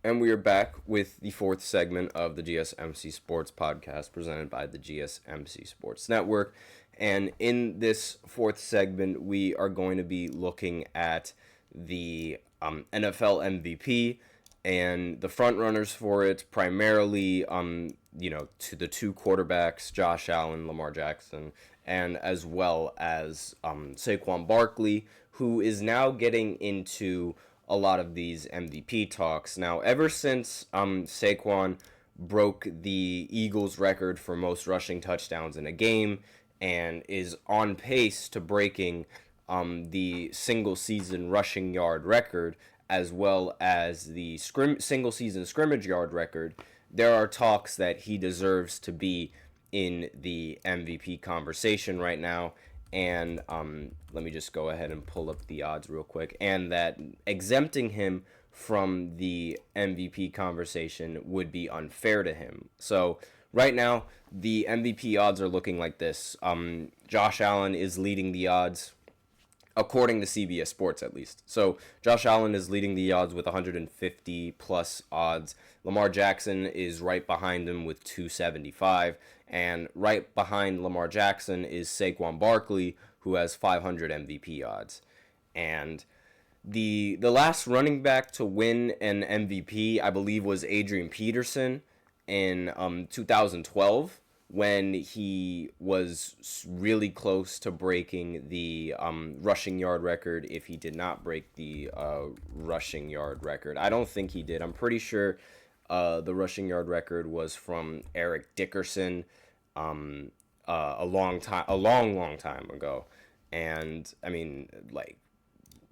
And we are back with the fourth segment of the GSMC Sports Podcast presented by the GSMC Sports Network. And in this fourth segment, we are going to be looking at the NFL MVP and the front runners for it, primarily, to the two quarterbacks, Josh Allen, Lamar Jackson, and as well as Saquon Barkley, who is now getting into a lot of these MVP talks. Now, ever since Saquon broke the Eagles' record for most rushing touchdowns in a game and is on pace to breaking the single-season rushing yard record as well as the single-season scrimmage yard record, there are talks that he deserves to be in the MVP conversation right now. And let me just go ahead and pull up the odds real quick. And that exempting him from the MVP conversation would be unfair to him. So right now, the MVP odds are looking like this. Josh Allen is leading the odds, according to CBS Sports at least. So Josh Allen is leading the odds with 150 plus odds. Lamar Jackson is right behind him with 275. And right behind Lamar Jackson is Saquon Barkley, who has 500 MVP odds. And the last running back to win an MVP, I believe, was Adrian Peterson in 2012, when he was really close to breaking the rushing yard record if he did not break the rushing yard record. I don't think he did. I'm pretty sure the rushing yard record was from Eric Dickerson a long time ago. And I mean, like,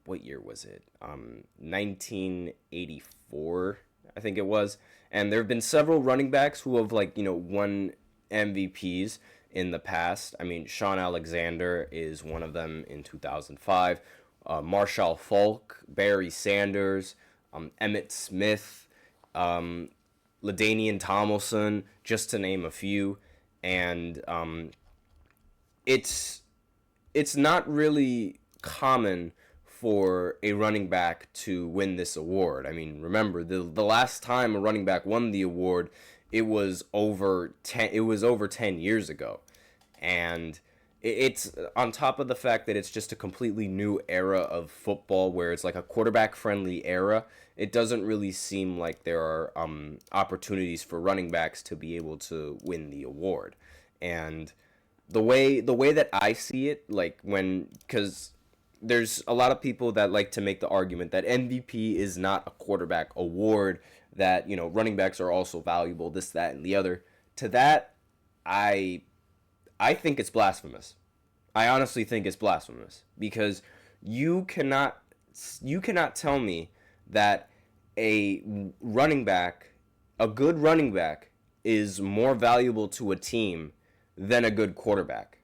what year was it? 1984, I think it was. And there have been several running backs who have won MVPs in the past. I mean, Sean Alexander is one of them in 2005. Marshall Faulk, Barry Sanders, Emmitt Smith, LaDainian Tomlinson, just to name a few. And it's not really common for a running back to win this award. I mean, remember, the last time a running back won the award, it was over 10 years ago. And it's on top of the fact that it's just a completely new era of football where it's like a quarterback friendly era. It doesn't really seem like there are opportunities for running backs to be able to win the award. And the way that I see it, because there's a lot of people that like to make the argument that MVP is not a quarterback award, that, running backs are also valuable, this, that, and the other. To that, I think it's blasphemous. I honestly think it's blasphemous, because you cannot tell me that a good running back is more valuable to a team than a good quarterback.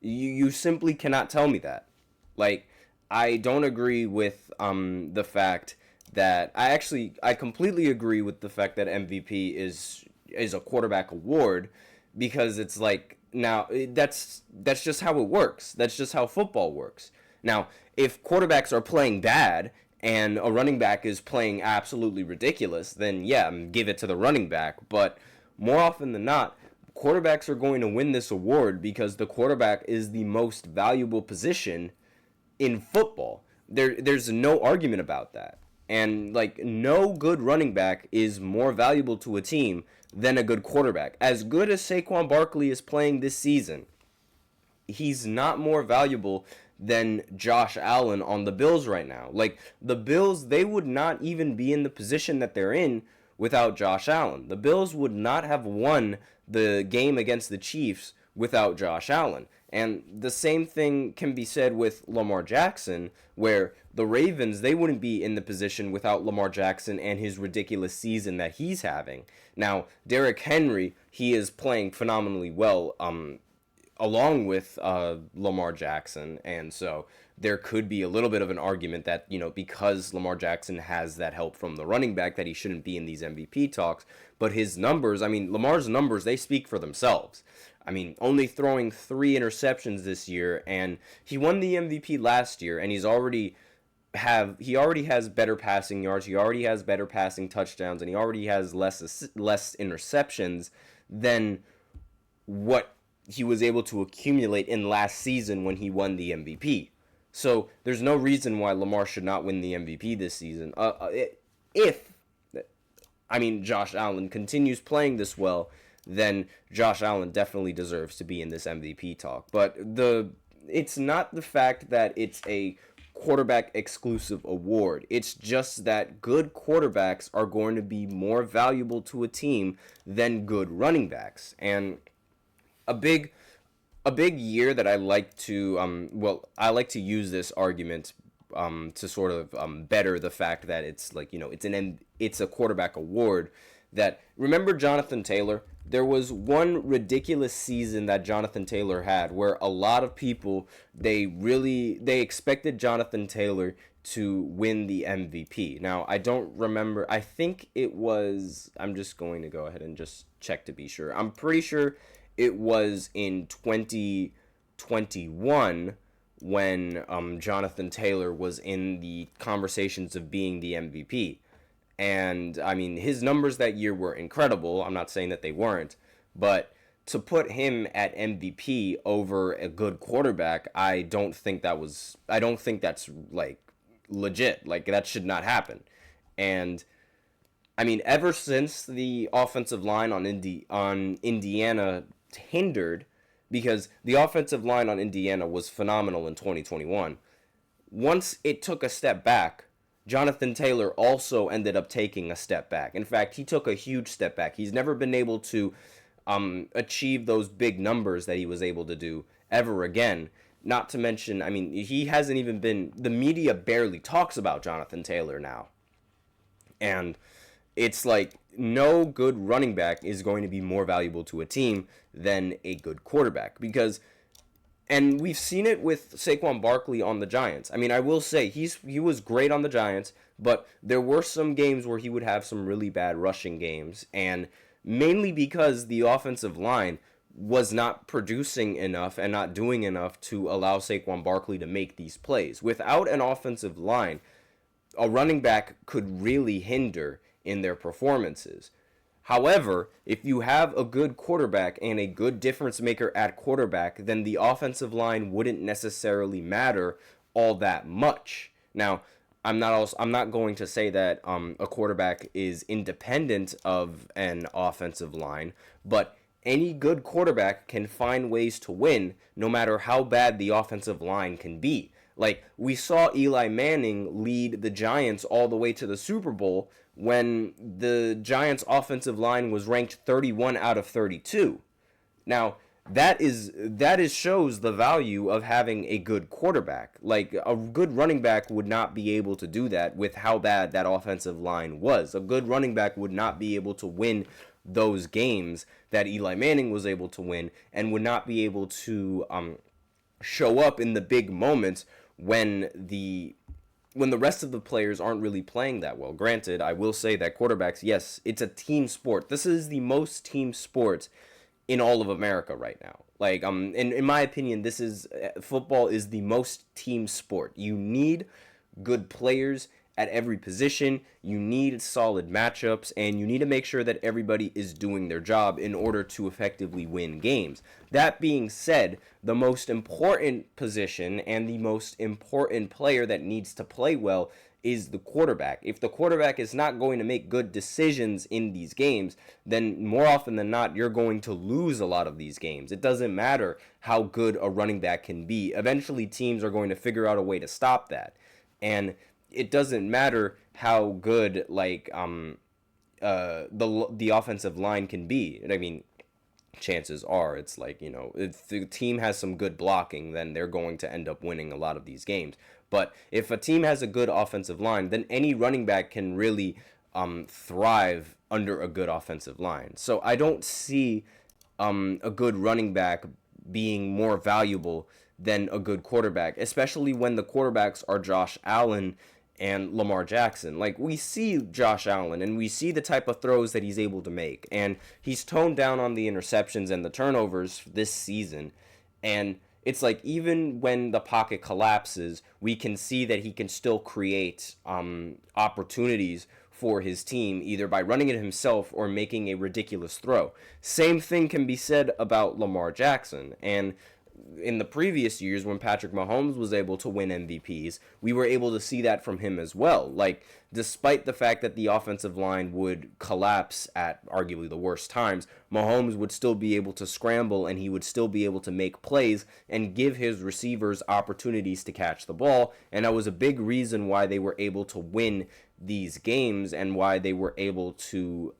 You simply cannot tell me that. Like, I don't agree with the fact that I completely agree with the fact that MVP is a quarterback award, because it's like, now that's just how it works. That's just how football works. Now, if quarterbacks are playing bad and a running back is playing absolutely ridiculous, then yeah, give it to the running back. But more often than not, quarterbacks are going to win this award because the quarterback is the most valuable position in football. There's no argument about that. And no good running back is more valuable to a team than a good quarterback. As good as Saquon Barkley is playing this season, he's not more valuable than Josh Allen on the Bills right now. The Bills, they would not even be in the position that they're in without Josh Allen. The Bills would not have won the game against the Chiefs without Josh Allen. And the same thing can be said with Lamar Jackson, where the Ravens, they wouldn't be in the position without Lamar Jackson and his ridiculous season that he's having. Now, Derrick Henry, he is playing phenomenally well along with Lamar Jackson, and so there could be a little bit of an argument that, because Lamar Jackson has that help from the running back, that he shouldn't be in these MVP talks. But his numbers, Lamar's numbers, they speak for themselves. Only throwing 3 interceptions this year, and he won the MVP last year, and he's already he already has better passing yards, he already has better passing touchdowns, and he already has less interceptions than what he was able to accumulate in last season when he won the MVP. So there's no reason why Lamar should not win the MVP this season. If Josh Allen continues playing this well, then Josh Allen definitely deserves to be in this MVP talk. But it's not the fact that it's a quarterback exclusive award. It's just that good quarterbacks are going to be more valuable to a team than good running backs. And a big year that I like to I like to use this argument to sort of better the fact that it's like, it's a quarterback award. That, remember Jonathan Taylor? There was one ridiculous season that Jonathan Taylor had where a lot of people, they expected Jonathan Taylor to win the MVP. Now, I don't remember. I think it was, I'm just going to go ahead and just check to be sure. I'm pretty sure it was in 2021 when Jonathan Taylor was in the conversations of being the MVP. And, his numbers that year were incredible. I'm not saying that they weren't. But to put him at MVP over a good quarterback, I don't think that's, like, legit. Like, that should not happen. And, ever since the offensive line on Indiana hindered, because the offensive line on Indiana was phenomenal in 2021, once it took a step back, Jonathan Taylor also ended up taking a step back. In fact, he took a huge step back. He's never been able to achieve those big numbers that he was able to do ever again. Not to mention, he hasn't even been, the media barely talks about Jonathan Taylor now. And it's like, no good running back is going to be more valuable to a team than a good quarterback. And we've seen it with Saquon Barkley on the Giants. I will say, he was great on the Giants, but there were some games where he would have some really bad rushing games, and mainly because the offensive line was not producing enough and not doing enough to allow Saquon Barkley to make these plays. Without an offensive line, a running back could really hinder in their performances. However, if you have a good quarterback and a good difference maker at quarterback, then the offensive line wouldn't necessarily matter all that much. Now, I'm not going to say that a quarterback is independent of an offensive line, but any good quarterback can find ways to win no matter how bad the offensive line can be. Like, we saw Eli Manning lead the Giants all the way to the Super Bowl when the Giants' offensive line was ranked 31 out of 32. Now, that shows the value of having a good quarterback. Like, a good running back would not be able to do that with how bad that offensive line was. A good running back would not be able to win those games that Eli Manning was able to win, and would not be able to show up in the big moments when the rest of the players aren't really playing that well. Granted, I will say that quarterbacks, yes, it's a team sport. This is the most team sport in all of America right now. Like, in my opinion, football is the most team sport. You need good players at every position. You need solid matchups, and you need to make sure that everybody is doing their job in order to effectively win games. That being said, the most important position and the most important player that needs to play well is the quarterback. If the quarterback is not going to make good decisions in these games, then more often than not, you're going to lose a lot of these games. It doesn't matter how good a running back can be. Eventually, teams are going to figure out a way to stop that. And it doesn't matter how good the offensive line can be. Chances are it's like, if the team has some good blocking, then they're going to end up winning a lot of these games. But if a team has a good offensive line, then any running back can really thrive under a good offensive line. So I don't see a good running back being more valuable than a good quarterback, especially when the quarterbacks are Josh Allen and Lamar Jackson. Like, we see Josh Allen, and we see the type of throws that he's able to make, and he's toned down on the interceptions and the turnovers this season, and it's like even when the pocket collapses, we can see that he can still create opportunities for his team, either by running it himself or making a ridiculous throw. Same thing can be said about Lamar Jackson. And in the previous years when Patrick Mahomes was able to win MVPs, we were able to see that from him as well. Like, despite the fact that the offensive line would collapse at arguably the worst times, Mahomes would still be able to scramble and he would still be able to make plays and give his receivers opportunities to catch the ball. And that was a big reason why they were able to win these games and why they were able to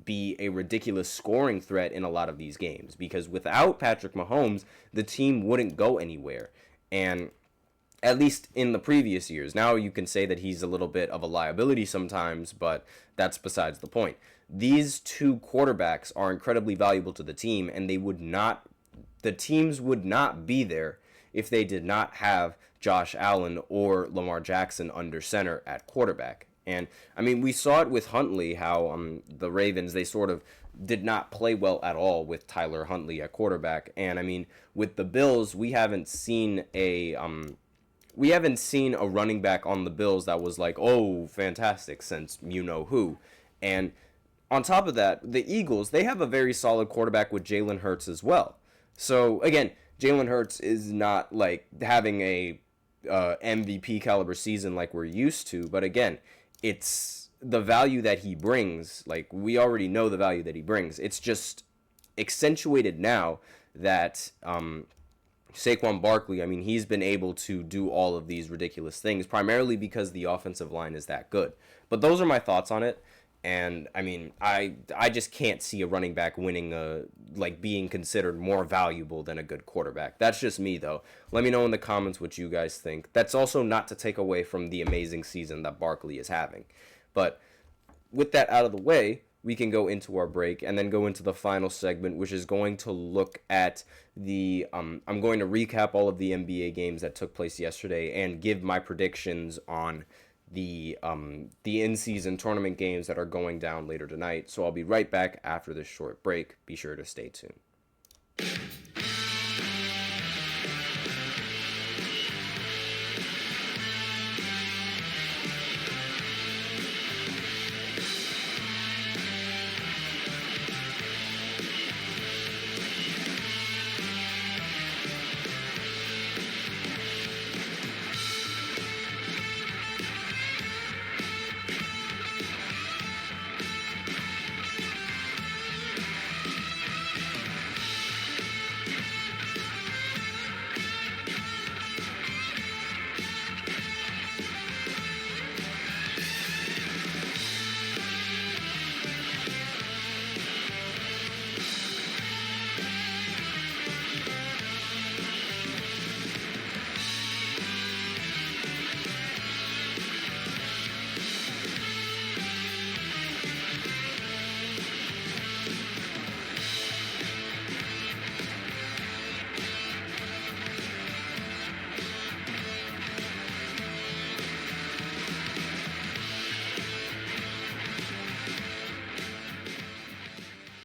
be a ridiculous scoring threat in a lot of these games. Because without Patrick Mahomes, the team wouldn't go anywhere. And at least in the previous years. Now you can say that he's a little bit of a liability sometimes, but that's besides the point. These two quarterbacks are incredibly valuable to the team, and the teams would not be there if they did not have Josh Allen or Lamar Jackson under center at quarterback. And I mean, we saw it with Huntley, how the Ravens, they sort of did not play well at all with Tyler Huntley at quarterback. And I mean, with the Bills, we haven't seen a running back on the Bills that was like, oh, fantastic, since you know who. And on top of that, the Eagles, they have a very solid quarterback with Jalen Hurts as well. So again, Jalen Hurts is not like having a MVP caliber season like we're used to, but again, it's the value that he brings. Like, we already know the value that he brings. It's just accentuated now that Saquon Barkley, I mean, he's been able to do all of these ridiculous things, primarily because the offensive line is that good. But those are my thoughts on it. And, I mean, I just can't see a running back winning, being considered more valuable than a good quarterback. That's just me, though. Let me know in the comments what you guys think. That's also not to take away from the amazing season that Barkley is having. But with that out of the way, we can go into our break and then go into the final segment, which is going to look at the I'm going to recap all of the NBA games that took place yesterday and give my predictions on the in-season tournament games that are going down later tonight. So I'll be right back after this short break. Be sure to stay tuned.